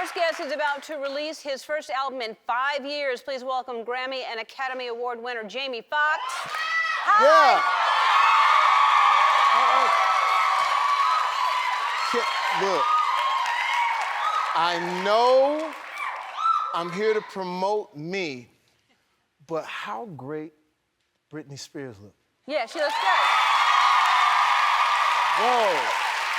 next guest is about to release his first album in 5 years. Please welcome Grammy and Academy Award winner Jamie Foxx. Hi. Yeah. Look, I know I'm here to promote me, but how great Britney Spears look. Yeah, she looks great. Whoa.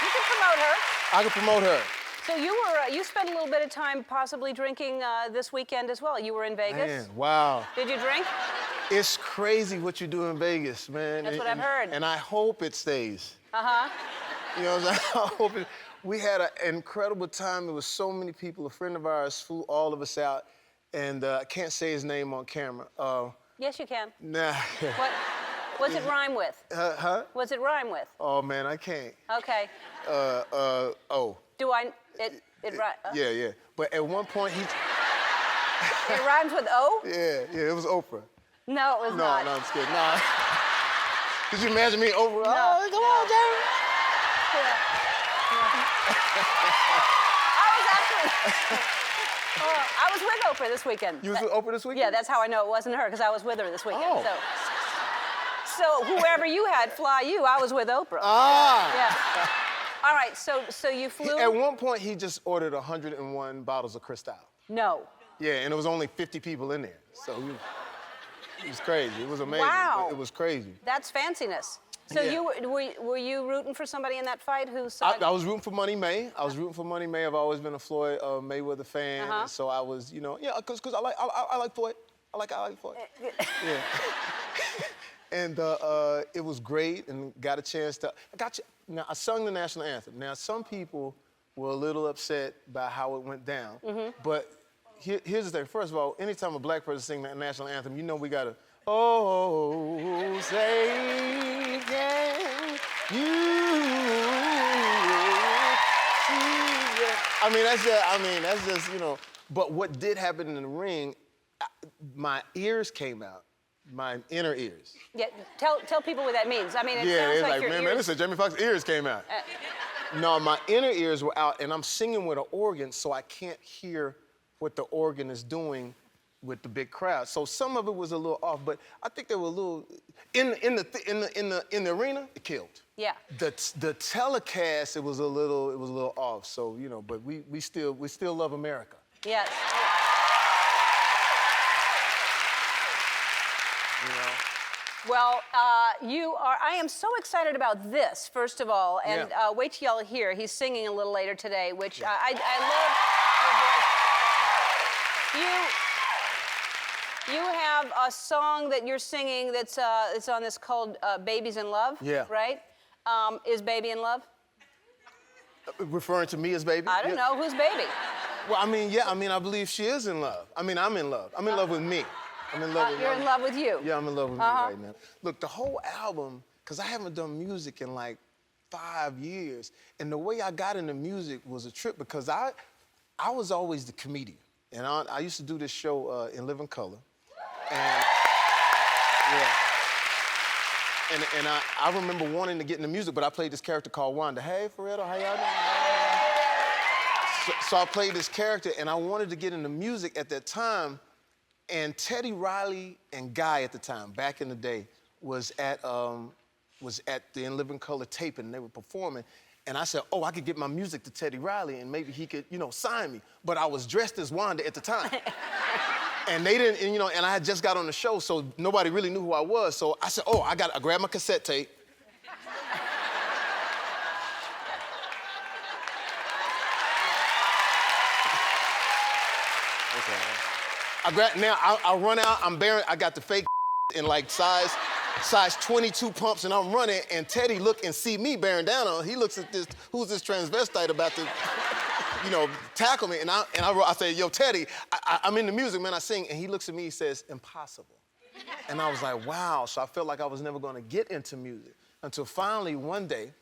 You can promote her. I can promote her. So you spent a little bit of time possibly drinking this weekend as well. You were in Vegas. Man, wow. Did you drink? It's crazy what you do in Vegas, man. That's what I've heard. And I hope it stays. Uh-huh. You know what I'm saying? I hope it. We had an incredible time. There was so many people. A friend of ours flew all of us out, and I can't say his name on camera. Yes, you can. Nah. What's it rhyme with? Huh? What's it rhyme with? Oh, man, I can't. Okay. Oh. Do I? It Yeah. But at one point, he... It rhymes with O? Yeah, it was Oprah. No, it was not. No, I'm just kidding. Nah. Could you imagine me Oprah? No. Oh, come on, Jerry. I was with Oprah this weekend. You was with Oprah this weekend? Yeah, that's how I know it wasn't her, because I was with her this weekend. Oh. So whoever you had fly you, I was with Oprah. Ah. Yeah. All right, so you flew? At one point, he just ordered 101 bottles of Cristal. No. Yeah, and there was only 50 people in there. So it was crazy. It was amazing. Wow. It was crazy. That's fanciness. So Yeah. were you rooting for somebody in that fight who saw? I was rooting for Money May. I've always been a Floyd Mayweather fan. Uh-huh. So I was, because I like Floyd. I like Floyd. Yeah. And it was great, and got a chance to. Now I sung the national anthem. Now some people were a little upset by how it went down, but here's the thing. First of all, anytime a black person sings the national anthem, we gotta. Oh, say can you? That's just. But what did happen in the ring? My ears came out. My inner ears. Yeah, tell people what that means. I mean, it yeah, sounds it's like your man, ears... listen, Jamie Foxx's ears came out. No, my inner ears were out, and I'm singing with an organ, so I can't hear what the organ is doing with the big crowd. So some of it was a little off, but I think they were a little in the arena. It killed. Yeah. The telecast, it was a little off. So but we still love America. Yes. Well, I am so excited about this, first of all, and wait till y'all hear. He's singing a little later today, which I love your voice. You have a song that you're singing that's it's on this called Baby's in Love, right? Is Baby in love? Referring to me as Baby? I don't know. Who's Baby? Well, I believe she is in love. I'm in love. I'm in love with me. I'm in love with You're in love with you. Yeah, I'm in love with me right now. Look, the whole album, because I haven't done music in like 5 years, and the way I got into music was a trip because I was always the comedian. And I used to do this show in Living Color. And, and I remember wanting to get into music, but I played this character called Wanda. Hey, Ferretto, how y'all doing? So I played this character, and I wanted to get into music at that time. And Teddy Riley and Guy at the time, back in the day, was at the In Living Color taping, and they were performing. And I said, I could get my music to Teddy Riley, and maybe he could, sign me. But I was dressed as Wanda at the time. And they didn't, and I had just got on the show, so nobody really knew who I was. So I said, I grabbed my cassette tape. I run out, I got the fake in like size 22 pumps, and I'm running, and Teddy look and see me bearing down on. He looks at this, who's this transvestite about to, tackle me, and I say, yo, Teddy, I'm in the music, man, I sing, and he looks at me, he says, impossible. And I was like, wow, so I felt like I was never gonna get into music, until finally one day,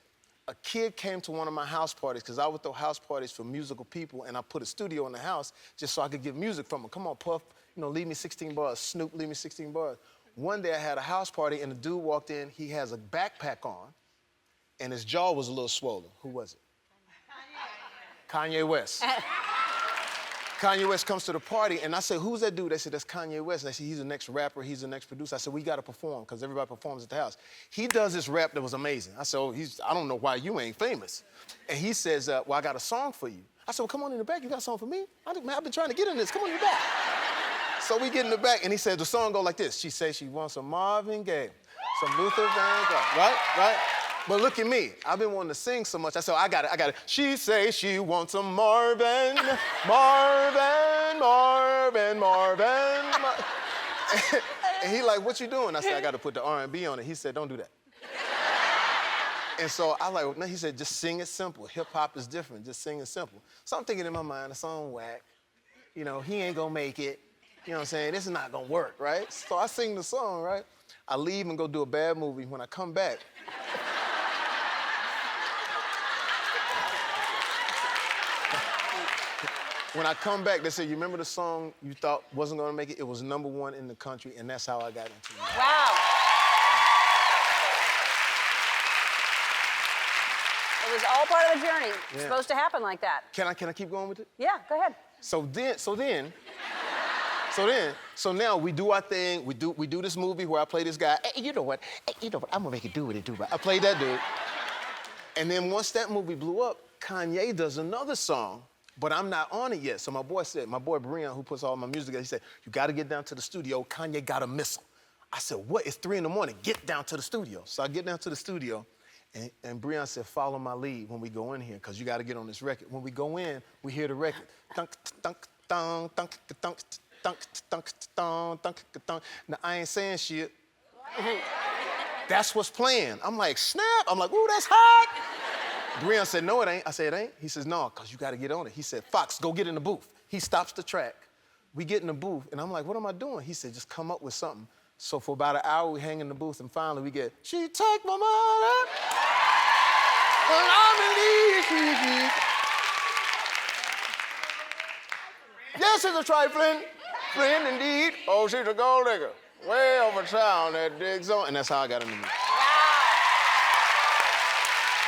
a kid came to one of my house parties, because I would throw house parties for musical people, and I put a studio in the house just so I could give music from them. Come on, Puff, leave me 16 bars. Snoop, leave me 16 bars. One day I had a house party, and the dude walked in. He has a backpack on, and his jaw was a little swollen. Who was it? Kanye West. Kanye West comes to the party, and I said, who's that dude? They said, that's Kanye West. And they said, he's the next rapper, he's the next producer. I said, we got to perform, because everybody performs at the house. He does this rap that was amazing. I said, oh, I don't know why you ain't famous. And he says, well, I got a song for you. I said, well, come on in the back, you got a song for me? Man, I've been trying to get in this, come on in the back. So we get in the back, and he said, the song go like this. She says she wants some Marvin Gaye, some Luther Vandross, right? But look at me. I've been wanting to sing so much. I said, I got it. She say she wants some Marvin. And he like, what you doing? I said, I got to put the R&B on it. He said, don't do that. And so I like, no, he said, just sing it simple. Hip hop is different. Just sing it simple. So I'm thinking in my mind, the song whack. You know, he ain't gonna make it. You know what I'm saying? This is not gonna work, right? So I sing the song, right? I leave and go do a bad movie. When I come back, they say, you remember the song you thought wasn't gonna make it? It was #1 in the country, and that's how I got into it. Wow. It was all part of the journey. It's supposed to happen like that. Can I keep going with it? Yeah, go ahead. So now we do our thing. We do this movie where I play this guy. Hey, you know what? I'm gonna make it do what it do. I played that dude. And then once that movie blew up, Kanye does another song, but I'm not on it yet. So my boy Brian, who puts all my music together, he said, you gotta get down to the studio. Kanye got a missile. I said, what? It's 3 in the morning. Get down to the studio. So I get down to the studio, and Brian said, follow my lead when we go in here, because you got to get on this record. When we go in, we hear the record. Dunk, dunk, dunk, dunk, dunk, dunk, dunk, dunk, dunk, dunk. Now, I ain't saying shit. That's what's playing. I'm like, snap. I'm like, ooh, that's hot. Brian said, no, it ain't. I said, it ain't. He says, no, because you got to get on it. He said, Foxx, go get in the booth. He stops the track. We get in the booth, and I'm like, what am I doing? He said, just come up with something. So for about an hour, we hang in the booth, and finally we get, she take my money, when I'm in need. Yes, it's a trifling friend indeed. Oh, she's a gold digger, way over town that digs on. And that's how I got into music.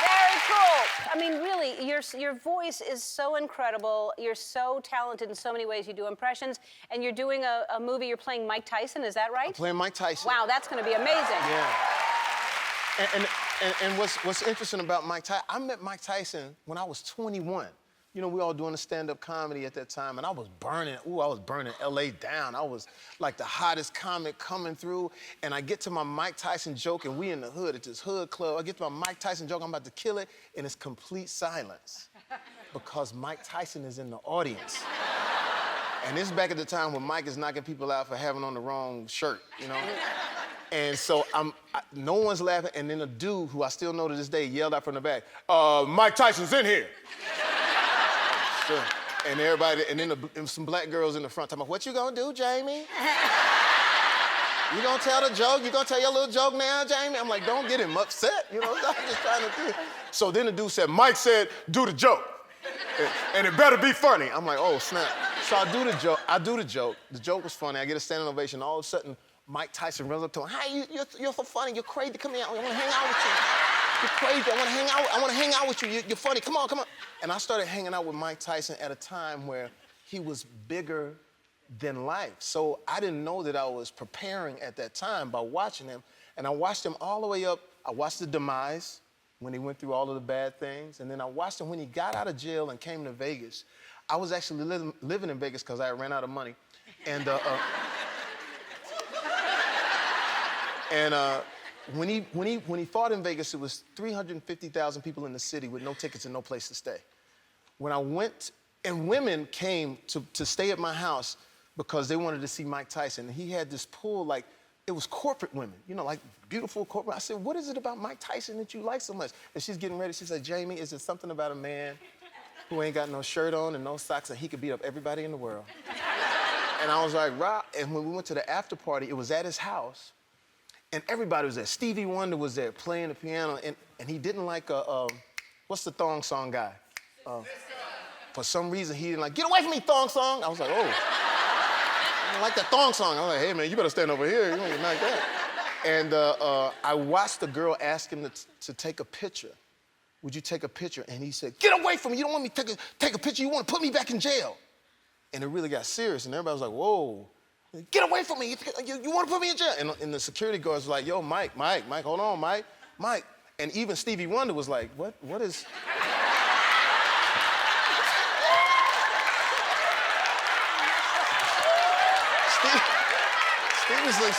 Very cool. I mean, really, your voice is so incredible. You're so talented in so many ways. You do impressions, and you're doing a movie. You're playing Mike Tyson, is that right? I'm playing Mike Tyson. Wow, that's going to be amazing. Yeah. And what's interesting about Mike Tyson, I met Mike Tyson when I was 21. You know, we all doing the stand-up comedy at that time, and I was burning L.A. down. I was like the hottest comic coming through, and I get to my Mike Tyson joke, and we in the hood at this hood club. I get to my Mike Tyson joke, I'm about to kill it, and it's complete silence because Mike Tyson is in the audience. And this is back at the time when Mike is knocking people out for having on the wrong shirt, you know? And so no one's laughing, and then a dude who I still know to this day yelled out from the back, Mike Tyson's in here. Sure. And everybody, and then some black girls in the front talking about, what you gonna do, Jamie? You gonna tell the joke? You gonna tell your little joke now, Jamie? I'm like, don't get him upset, you know? I'm just trying to do. So then the dude said, Mike said, do the joke. And it better be funny. I'm like, oh, snap. So I do the joke. The joke was funny. I get a standing ovation. All of a sudden, Mike Tyson runs up to him. Hey, you're so funny. You're crazy. Come here. I want to hang out with you. You're crazy. I want to hang out with you. You're funny. Come on. And I started hanging out with Mike Tyson at a time where he was bigger than life. So I didn't know that I was preparing at that time by watching him. And I watched him all the way up. I watched the demise when he went through all of the bad things. And then I watched him when he got out of jail and came to Vegas. I was actually living in Vegas because I ran out of money. And when he fought in Vegas, it was 350,000 people in the city with no tickets and no place to stay. When I went, and women came to stay at my house because they wanted to see Mike Tyson. And he had this pool, like, it was corporate women, you know, like beautiful corporate. I said, what is it about Mike Tyson that you like so much? And she's getting ready. She said, Jamie, is there something about a man who ain't got no shirt on and no socks and he could beat up everybody in the world? And I was like, right. And when we went to the after party, it was at his house. And everybody was there. Stevie Wonder was there playing the piano, and he didn't like what's the thong song guy? For some reason, he didn't like, get away from me, thong song. I was like, oh. I don't like that thong song. I was like, hey, man, you better stand over here. You don't even like that. And I watched the girl ask him to take a picture. Would you take a picture? And he said, get away from me. You don't want me to take a picture. You want to put me back in jail. And it really got serious, and everybody was like, whoa, get away from me. You want to put me in jail? And the security guards were like, yo, Mike, hold on, Mike. And even Stevie Wonder was like, what is... Stevie was like,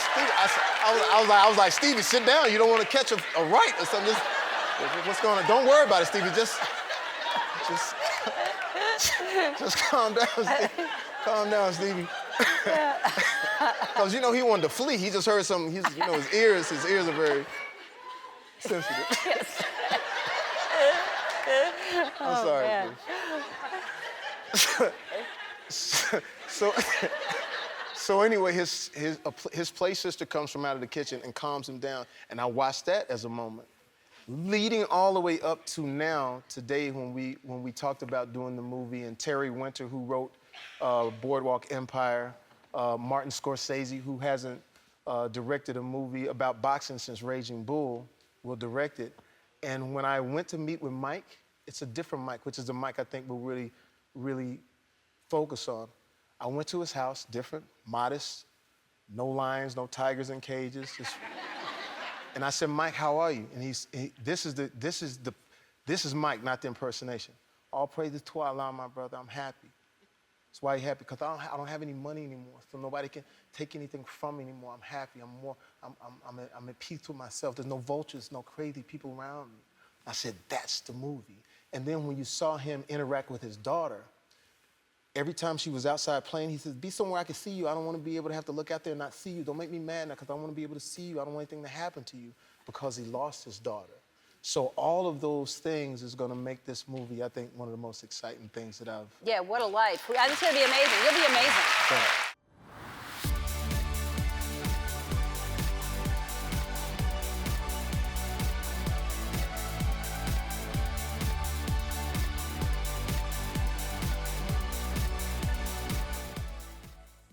I was like, Stevie, sit down. You don't want to catch a right or something. What's going on? Don't worry about it, Stevie. Just calm down, Stevie. Calm down, Stevie. Because, you know, he wanted to flee. He just heard something. You know, his ears are very sensitive. Yes. I'm sorry, man. So anyway, his play sister comes from out of the kitchen and calms him down, and I watched that as a moment. Leading all the way up to now, today, when we talked about doing the movie, and Terry Winter, who wrote Boardwalk Empire, Martin Scorsese, who hasn't directed a movie about boxing since Raging Bull, will direct it. And when I went to meet with Mike, it's a different Mike, which is the Mike I think we'll really, really focus on. I went to his house, different, modest, no lions, no tigers in cages. And I said, Mike, how are you? And this is Mike, not the impersonation. All praises to Allah, my brother, I'm happy. That's why you're happy, because I don't have any money anymore, so nobody can take anything from me anymore. I'm happy, I'm at peace with myself. There's no vultures, no crazy people around me. I said, that's the movie. And then when you saw him interact with his daughter, every time she was outside playing, he says, be somewhere I can see you. I don't want to be able to have to look out there and not see you. Don't make me mad now, because I want to be able to see you. I don't want anything to happen to you, because he lost his daughter. So all of those things is going to make this movie, I think, one of the most exciting things that I've... Yeah, what a life. It's going to be amazing. You'll be amazing. Thanks.